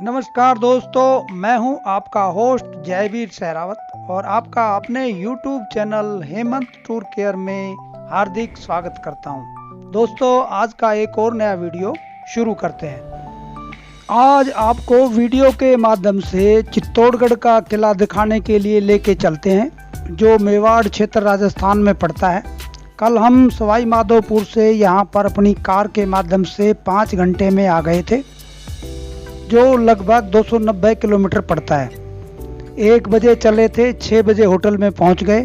नमस्कार दोस्तों, मैं हूं आपका होस्ट जयवीर सहरावत और आपका अपने YouTube channel Hemant tour care में हार्दिक स्वागत करता हूं। दोस्तों, आज का एक और नया वीडियो शुरू करते हैं। आज आपको वीडियो के माध्यम से चित्तौड़गढ़ का किला दिखाने के लिए लेके चलते हैं, जो मेवाड़ क्षेत्र राजस्थान में पड़ता है। कल हम सवाई माधोपुर से यहां पर अपनी कार के माध्यम से 5 घंटे में आ गए थे, जो लगभग 290 किलोमीटर पड़ता है। 1 बजे चले थे, 6 बजे होटल में पहुंच गए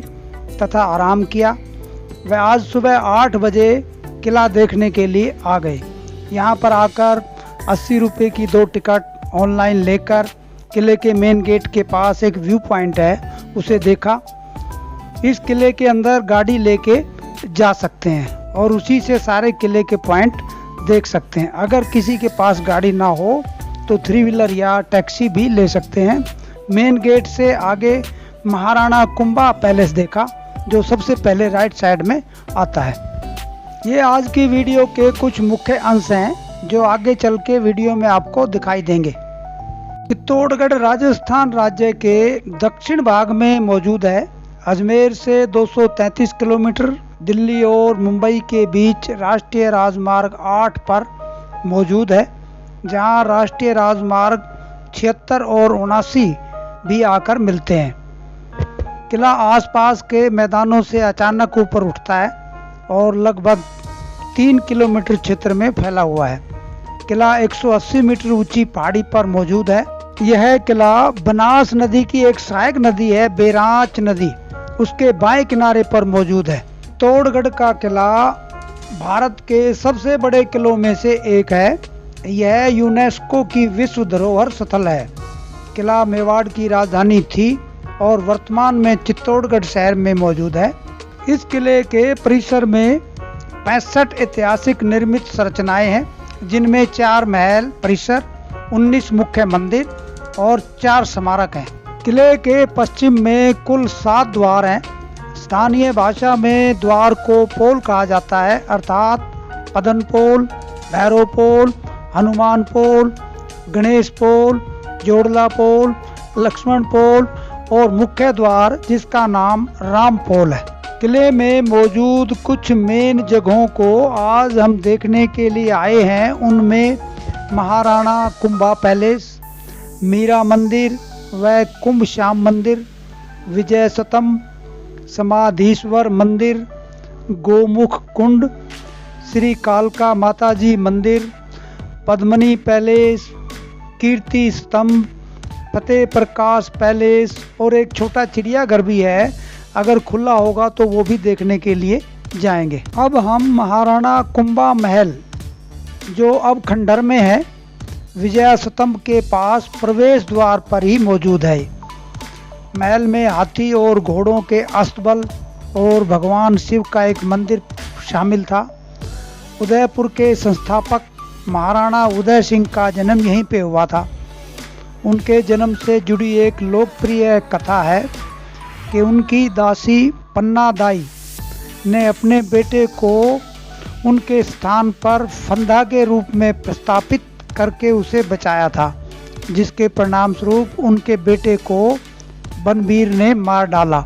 तथा आराम किया। वह आज सुबह 8 बजे किला देखने के लिए आ गए। यहां पर आकर 80 रुपये की 2 टिकट ऑनलाइन लेकर किले के मेन गेट के पास एक व्यू पॉइंट है, उसे देखा। इस किले के अंदर गाड़ी लेके जा सकते हैं और उसी से सारे किले के पॉइंट देख सकते हैं। अगर किसी के पास गाड़ी ना हो तो 3 व्हीलर या टैक्सी भी ले सकते हैं। मेन गेट से आगे महाराणा कुंभा पैलेस देखा, जो सबसे पहले राइट साइड में आता है। ये आज की वीडियो के कुछ मुख्य अंश हैं, जो आगे चल के वीडियो में आपको दिखाई देंगे। चित्तौड़गढ़ राजस्थान राज्य के दक्षिण भाग में मौजूद है। अजमेर से 233 किलोमीटर, दिल्ली और मुंबई के बीच राष्ट्रीय राजमार्ग 8 पर मौजूद है, जहां राष्ट्रीय राजमार्ग 76 और 79 भी आकर मिलते हैं। किला आसपास के मैदानों से अचानक ऊपर उठता है और लगभग 3 किलोमीटर क्षेत्र में फैला हुआ है। किला 180 मीटर ऊंची पहाड़ी पर मौजूद है। यह किला बनास नदी की एक सहायक नदी है, बेरांच नदी, उसके बाएं किनारे पर मौजूद है। चित्तौड़गढ़ का किला भारत के सबसे बड़े किलों में से एक है। यह यूनेस्को की विश्व धरोहर स्थल है। किला मेवाड़ की राजधानी थी और वर्तमान में चित्तौड़गढ़ शहर में मौजूद है। इस किले के परिसर में 65 ऐतिहासिक निर्मित संरचनाएं हैं, जिनमें 4 महल परिसर, 19 मुख्य मंदिर और 4 स्मारक हैं। किले के पश्चिम में कुल 7 द्वार हैं। स्थानीय भाषा में द्वार को पोल कहा जाता है, अर्थात पदन पोल, भैरव पोल, हनुमान पोल, गणेश पोल, जोड़ला पोल, लक्ष्मण पोल और मुख्य द्वार, जिसका नाम राम पोल है। किले में मौजूद कुछ मेन जगहों को आज हम देखने के लिए आए हैं। उनमें महाराणा कुंभा पैलेस, मीरा मंदिर व कुंभ श्याम मंदिर, विजय स्तंभ, समाधीश्वर मंदिर, गोमुख कुंड, श्री कालका माताजी मंदिर, पद्मनी पैलेस, कीर्ति स्तंभ, फतेह प्रकाश पैलेस और एक छोटा चिड़ियाघर भी है। अगर खुला होगा तो वो भी देखने के लिए जाएंगे। अब हम महाराणा कुंभा महल, जो अब खंडहर में है, विजय स्तंभ के पास प्रवेश द्वार पर ही मौजूद है। महल में हाथी और घोड़ों के अस्तबल और भगवान शिव का एक मंदिर शामिल था। उदयपुर के संस्थापक महाराणा उदय सिंह का जन्म यहीं पे हुआ था। उनके जन्म से जुड़ी एक लोकप्रिय कथा है कि उनकी दासी पन्ना दाई ने अपने बेटे को उनके स्थान पर फंदा के रूप में प्रस्थापित करके उसे बचाया था, जिसके परिणाम स्वरूप उनके बेटे को बनबीर ने मार डाला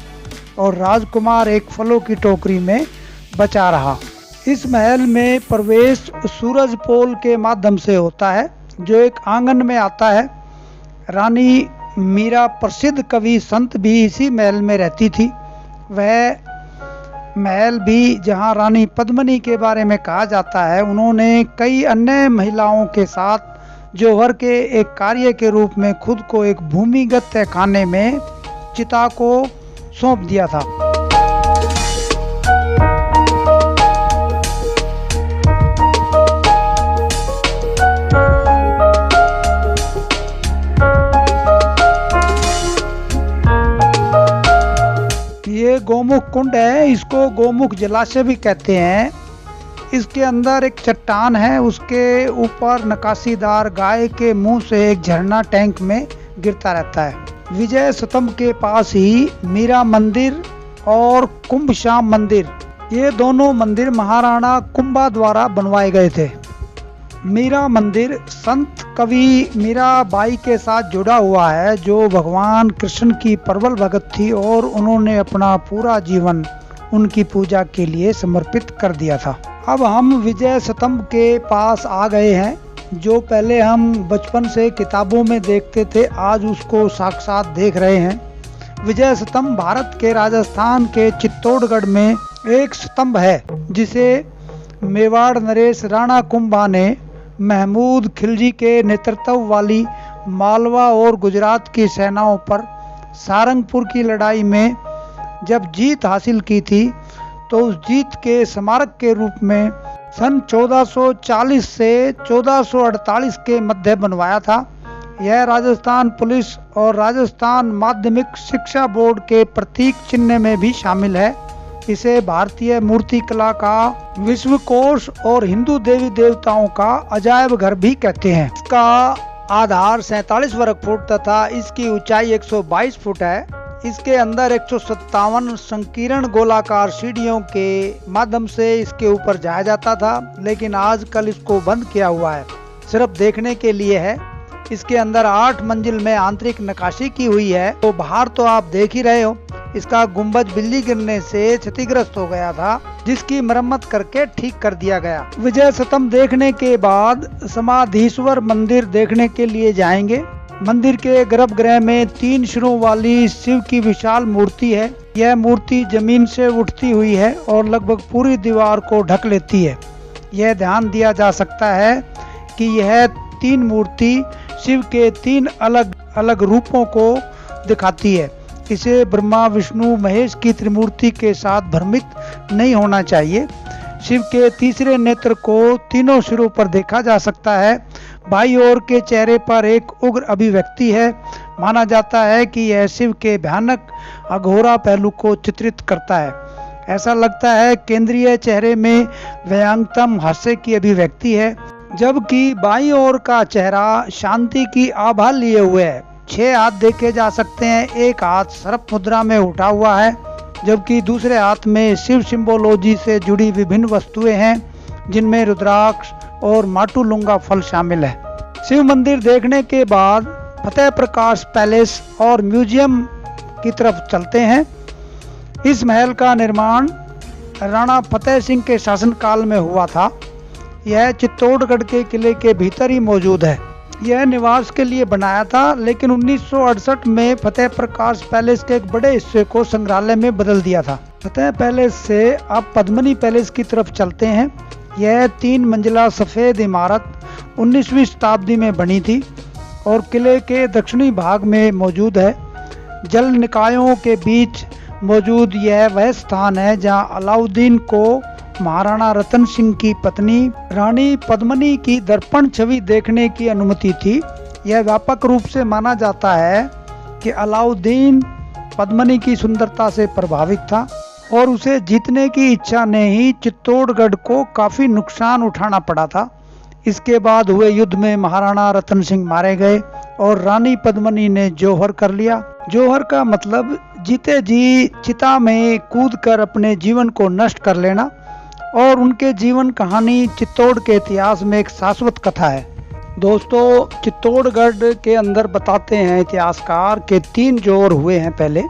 और राजकुमार एक फलों की टोकरी में बचा रहा। इस महल में प्रवेश सूरज पोल के माध्यम से होता है, जो एक आंगन में आता है। रानी मीरा, प्रसिद्ध कवि संत, भी इसी महल में रहती थी। वह महल भी, जहां रानी पद्मिनी के बारे में कहा जाता है, उन्होंने कई अन्य महिलाओं के साथ जौहर के एक कार्य के रूप में खुद को एक भूमिगत तहखाने में चिता को सौंप दिया था। ये गोमुख कुंड है, इसको गोमुख जलाशय भी कहते हैं। इसके अंदर एक चट्टान है, उसके ऊपर नकाशीदार गाय के मुंह से एक झरना टैंक में गिरता रहता है। विजय स्तंभ के पास ही मीरा मंदिर और कुंभ श्याम मंदिर, ये दोनों मंदिर महाराणा कुंभा द्वारा बनवाए गए थे। मीरा मंदिर संत कवि मीराबाई के साथ जुड़ा हुआ है, जो भगवान कृष्ण की प्रबल भक्त थी और उन्होंने अपना पूरा जीवन उनकी पूजा के लिए समर्पित कर दिया था। अब हम विजय स्तंभ के पास आ गए हैं, जो पहले हम बचपन से किताबों में देखते थे, आज उसको साक्षात देख रहे हैं। विजय स्तंभ भारत के राजस्थान के चित्तौड़गढ़ में एक स्तंभ है, जिसे मेवाड़ नरेश राणा कुंभा ने महमूद खिलजी के नेतृत्व वाली मालवा और गुजरात की सेनाओं पर सारंगपुर की लड़ाई में जब जीत हासिल की थी, तो उस जीत के स्मारक के रूप में सन 1440 से 1448 के मध्य बनवाया था। यह राजस्थान पुलिस और राजस्थान माध्यमिक शिक्षा बोर्ड के प्रतीक चिन्ह में भी शामिल है। इसे भारतीय मूर्ति कला का विश्वकोश और हिंदू देवी देवताओं का अजायब घर भी कहते हैं। इसका आधार 47 वर्ग फुट तथा इसकी ऊंचाई 122 फुट है। इसके अंदर 157 संकीर्ण गोलाकार सीढ़ियों के माध्यम से इसके ऊपर जाया जाता था, लेकिन आजकल इसको बंद किया हुआ है, सिर्फ देखने के लिए है। इसके अंदर 8 मंजिल में आंतरिक नक्काशी की हुई है। तो बाहर तो आप देख ही रहे हो, इसका गुंबज बिजली गिरने से क्षतिग्रस्त हो गया था, जिसकी मरम्मत करके ठीक कर दिया गया। विजय स्तंभ देखने के बाद समाधीश्वर मंदिर देखने के लिए जाएंगे। मंदिर के गर्भगृह में 3 सिरों वाली शिव की विशाल मूर्ति है। यह मूर्ति जमीन से उठती हुई है और लगभग पूरी दीवार को ढक लेती है। यह ध्यान दिया जा सकता है कि यह 3 मूर्ति शिव के 3 अलग अलग रूपों को दिखाती है। इसे ब्रह्मा विष्णु महेश की त्रिमूर्ति के साथ भ्रमित नहीं होना चाहिए। शिव के तीसरे नेत्र को तीनों सिरों पर देखा जा सकता है। बाईं ओर के चेहरे पर एक उग्र अभिव्यक्ति है। माना जाता है कि यह शिव के भयानक अघोरा पहलू को चित्रित करता है। ऐसा लगता है केंद्रीय चेहरे में व्यंग्यतम हास्य की अभिव्यक्ति है, जबकि बाईं ओर का चेहरा शांति की आभा लिए हुए है। 6 हाथ देखे जा सकते हैं। एक हाथ सर्प मुद्रा में उठा हुआ है, जबकि दूसरे हाथ में शिव सिंबोलॉजी से जुड़ी विभिन्न वस्तुएं हैं, जिनमें रुद्राक्ष और माटुलुंगा फल शामिल है। शिव मंदिर देखने के बाद फतेह प्रकाश पैलेस और म्यूजियम की तरफ चलते हैं। इस महल का निर्माण राणा फतेह सिंह के शासनकाल में हुआ था। यह चित्तौड़गढ़ के किले के भीतर ही मौजूद है। यह निवास के लिए बनाया था, लेकिन 1968 में फतेह प्रकाश पैलेस के एक बड़े हिस्से को संग्रहालय में बदल दिया था। फतेह पैलेस से अब पद्मनी पैलेस की तरफ चलते हैं। यह 3 मंजिला सफेद इमारत 19वीं शताब्दी में बनी थी और किले के दक्षिणी भाग में मौजूद है। जल निकायों के बीच मौजूद यह वह स्थान है जहां अलाउद्दीन को महाराणा रतन सिंह की पत्नी रानी पद्मनी की दर्पण छवि देखने की अनुमति थी। यह व्यापक रूप से माना जाता है कि अलाउद्दीन पद्मनी की सुंदरता से प्रभावित था और उसे जीतने की इच्छा ने ही चित्तौड़गढ़ को काफी नुकसान उठाना पड़ा था। इसके बाद हुए युद्ध में महाराणा रतन सिंह मारे गए और रानी पद्मनी ने जौहर कर लिया। जौहर का मतलब जीते जी चिता में कूदकर अपने जीवन को नष्ट कर लेना, और उनके जीवन कहानी चित्तौड़ के इतिहास में एक शाश्वत कथा है। दोस्तों, चित्तौड़गढ़ के अंदर बताते हैं इतिहासकार के 3 जौहर हुए हैं। पहले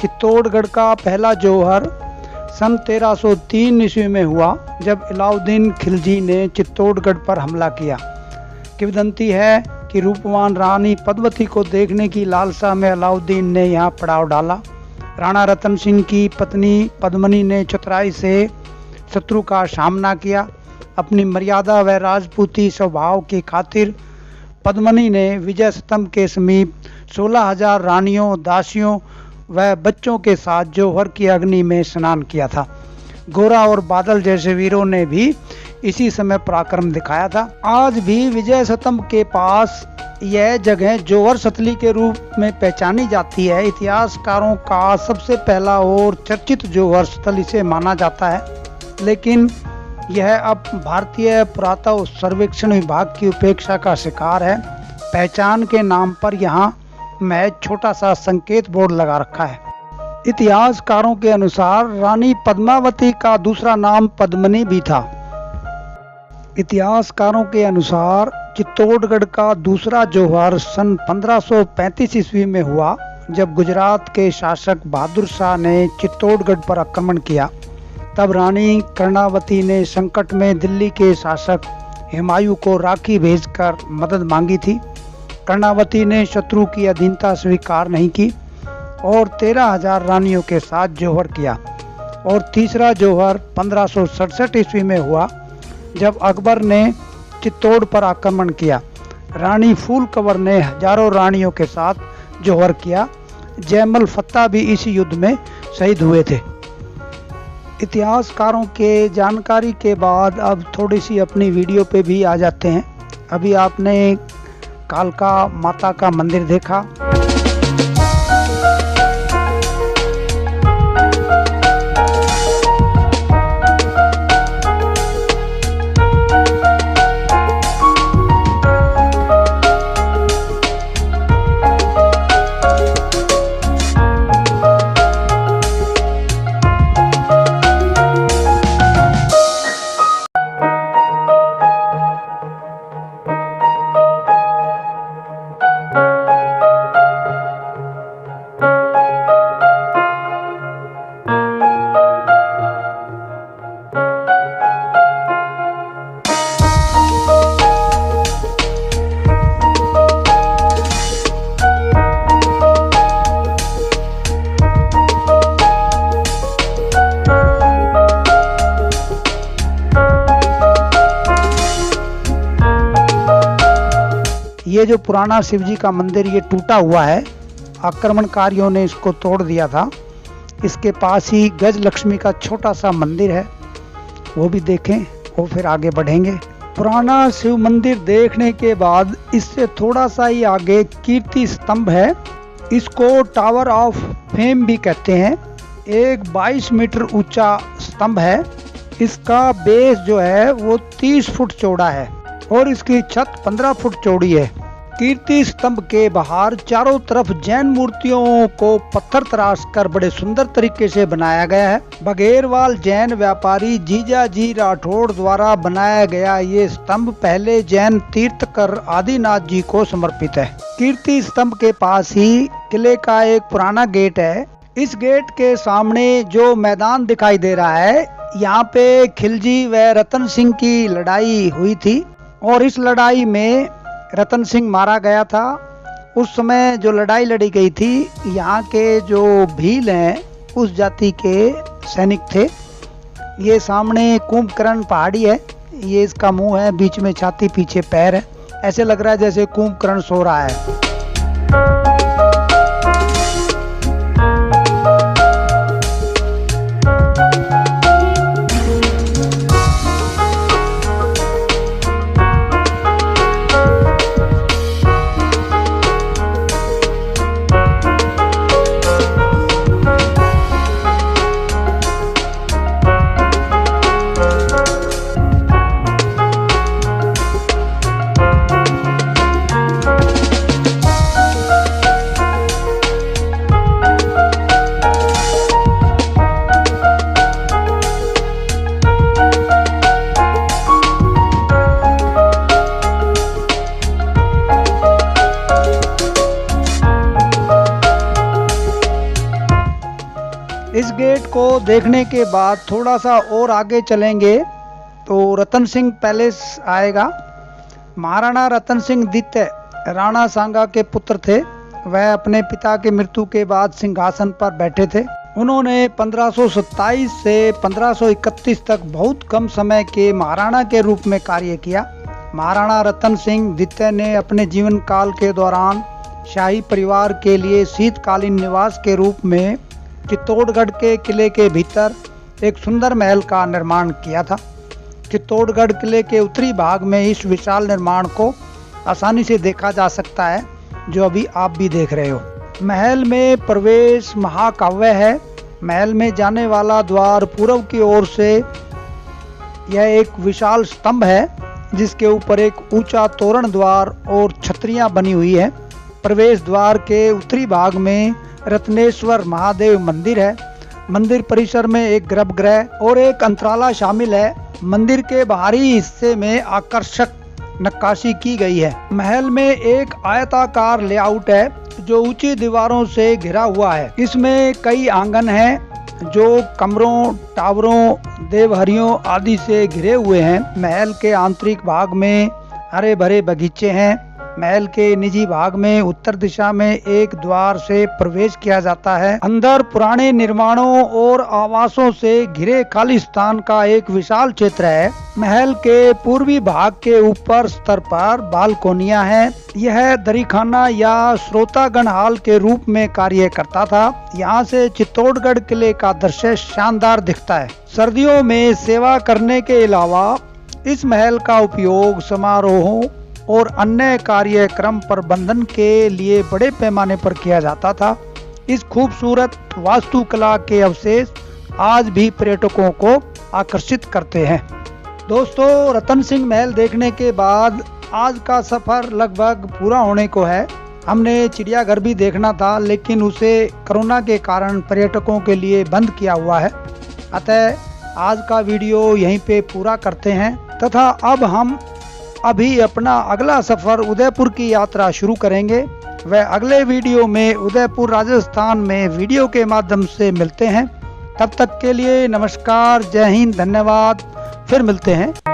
चित्तौड़गढ़ का पहला जौहर सन 1303 ईस्वी में हुआ, जब अलाउद्दीन खिलजी ने चित्तौड़गढ़ पर हमला किया। किंवदंती है कि रूपवान रानी पद्मावती को देखने की लालसा में अलाउद्दीन ने यहाँ पड़ाव डाला। राणा रतन सिंह की पत्नी पद्मनी ने चतुराई से शत्रु का सामना किया। अपनी मर्यादा व राजपूती स्वभाव की खातिर पद्मनी ने विजय स्तंभ के समीप 16,000 रानियों, दासियों व बच्चों के साथ जौहर की अग्नि में स्नान किया था। गोरा और बादल जैसे वीरों ने भी इसी समय पराक्रम दिखाया था। आज भी विजय स्तंभ के पास यह जगह जौहर सतली के रूप में पहचानी जाती है। इतिहासकारों का सबसे पहला और चर्चित जौहर स्थल इसे माना जाता है, लेकिन यह अब भारतीय पुरातत्व सर्वेक्षण विभाग की उपेक्षा का शिकार है। पहचान के नाम पर यहाँ महज छोटा सा संकेत बोर्ड लगा रखा है। इतिहासकारों के अनुसार रानी पद्मावती का दूसरा नाम पद्मनी भी था। इतिहासकारों के अनुसार चित्तौड़गढ़ का दूसरा जौहर सन 1535 ईस्वी में हुआ, जब गुजरात के शासक बहादुर शाह ने चित्तौड़गढ़ पर आक्रमण किया। तब रानी कर्णावती ने संकट में दिल्ली के शासक हुमायूं को राखी भेजकर मदद मांगी थी। कर्णावती ने शत्रु की अधीनता स्वीकार नहीं की और 13,000 रानियों के साथ जौहर किया। और तीसरा जौहर 1567 ईस्वी में हुआ, जब अकबर ने चित्तौड़ पर आक्रमण किया। रानी फूल कंवर ने हजारों रानियों के साथ जौहर किया। जयमल फत्ता भी इस युद्ध में शहीद हुए थे। इतिहासकारों के जानकारी के बाद अब थोड़ी सी अपनी वीडियो पे भी आ जाते हैं। अभी आपने कालका माता का मंदिर देखा। ये जो पुराना शिव जी का मंदिर ये टूटा हुआ है, आक्रमणकारियों ने इसको तोड़ दिया था। इसके पास ही गज लक्ष्मी का छोटा सा मंदिर है, वो भी देखें और फिर आगे बढ़ेंगे। पुराना शिव मंदिर देखने के बाद इससे थोड़ा सा ही आगे कीर्ति स्तंभ है। इसको टावर ऑफ फेम भी कहते हैं। एक 22 मीटर ऊंचा स्तंभ है। इसका बेस जो है वो 30 फुट चौड़ा है और इसकी छत 15 फुट चौड़ी है। कीर्ति स्तंभ के बाहर चारों तरफ जैन मूर्तियों को पत्थर तराश कर बड़े सुंदर तरीके से बनाया गया है। बघेरवाल जैन व्यापारी जीजाजी राठौड़ द्वारा बनाया गया ये स्तंभ पहले जैन तीर्थकर आदिनाथ जी को समर्पित है। कीर्ति स्तंभ के पास ही किले का एक पुराना गेट है। इस गेट के सामने जो मैदान दिखाई दे रहा है, यहाँ पे खिलजी व रतन सिंह की लड़ाई हुई थी और इस लड़ाई में रतन सिंह मारा गया था। उस समय जो लड़ाई लड़ी गई थी, यहाँ के जो भील हैं उस जाति के सैनिक थे। ये सामने कुंभकर्ण पहाड़ी है, ये इसका मुंह है, बीच में छाती, पीछे पैर है। ऐसे लग रहा है जैसे कुंभकर्ण सो रहा है। इस गेट को देखने के बाद थोड़ा सा और आगे चलेंगे तो रतन सिंह पैलेस आएगा। महाराणा रतन सिंह द्वितीय राणा सांगा के पुत्र थे। वह अपने पिता के मृत्यु के बाद सिंहासन पर बैठे थे। उन्होंने 1527 से 1531 तक बहुत कम समय के महाराणा के रूप में कार्य किया। महाराणा रतन सिंह द्वितीय ने अपने जीवन काल के दौरान शाही परिवार के लिए शीतकालीन निवास के रूप में चित्तौड़गढ़ के किले के भीतर एक सुंदर महल का निर्माण किया था। चित्तौड़गढ़ किले के उत्तरी भाग में इस विशाल निर्माण को आसानी से देखा जा सकता है, जो अभी आप भी देख रहे हो। महल में प्रवेश महाकाव्य है। महल में जाने वाला द्वार पूर्व की ओर से यह एक विशाल स्तंभ है, जिसके ऊपर एक ऊंचा तोरण द्वार और छतरियां बनी हुई है। प्रवेश द्वार के उत्तरी भाग में रत्नेश्वर महादेव मंदिर है। मंदिर परिसर में एक गर्भगृह और एक अंतराला शामिल है। मंदिर के बाहरी हिस्से में आकर्षक नक्काशी की गई है। महल में एक आयताकार लेआउट है जो ऊंची दीवारों से घिरा हुआ है। इसमें कई आंगन हैं जो कमरों, टावरों, देवहरियों आदि से घिरे हुए हैं। महल के आंतरिक भाग में हरे भरे बगीचे हैं। महल के निजी भाग में उत्तर दिशा में एक द्वार से प्रवेश किया जाता है। अंदर पुराने निर्माणों और आवासों से घिरे खालिस्तान का एक विशाल क्षेत्र है। महल के पूर्वी भाग के ऊपर स्तर पर बालकोनियां हैं। यह दरीखाना या श्रोतागण हॉल के रूप में कार्य करता था। यहाँ से चित्तौड़गढ़ किले का दृश्य शानदार दिखता है। सर्दियों में सेवा करने के अलावा इस महल का उपयोग समारोहों और अन्य कार्यक्रम प्रबंधन के लिए बड़े पैमाने पर किया जाता था। इस खूबसूरत वास्तुकला के अवशेष आज भी पर्यटकों को आकर्षित करते हैं। दोस्तों, रतन सिंह महल देखने के बाद आज का सफर लगभग पूरा होने को है। हमने चिड़ियाघर भी देखना था, लेकिन उसे कोरोना के कारण पर्यटकों के लिए बंद किया हुआ है। अतः आज का वीडियो यहीं पे पूरा करते हैं तथा अब हम अपना अगला सफर उदयपुर की यात्रा शुरू करेंगे। वह अगले वीडियो में उदयपुर राजस्थान में वीडियो के माध्यम से मिलते हैं। तब तक के लिए नमस्कार, जय हिंद, धन्यवाद। फिर मिलते हैं।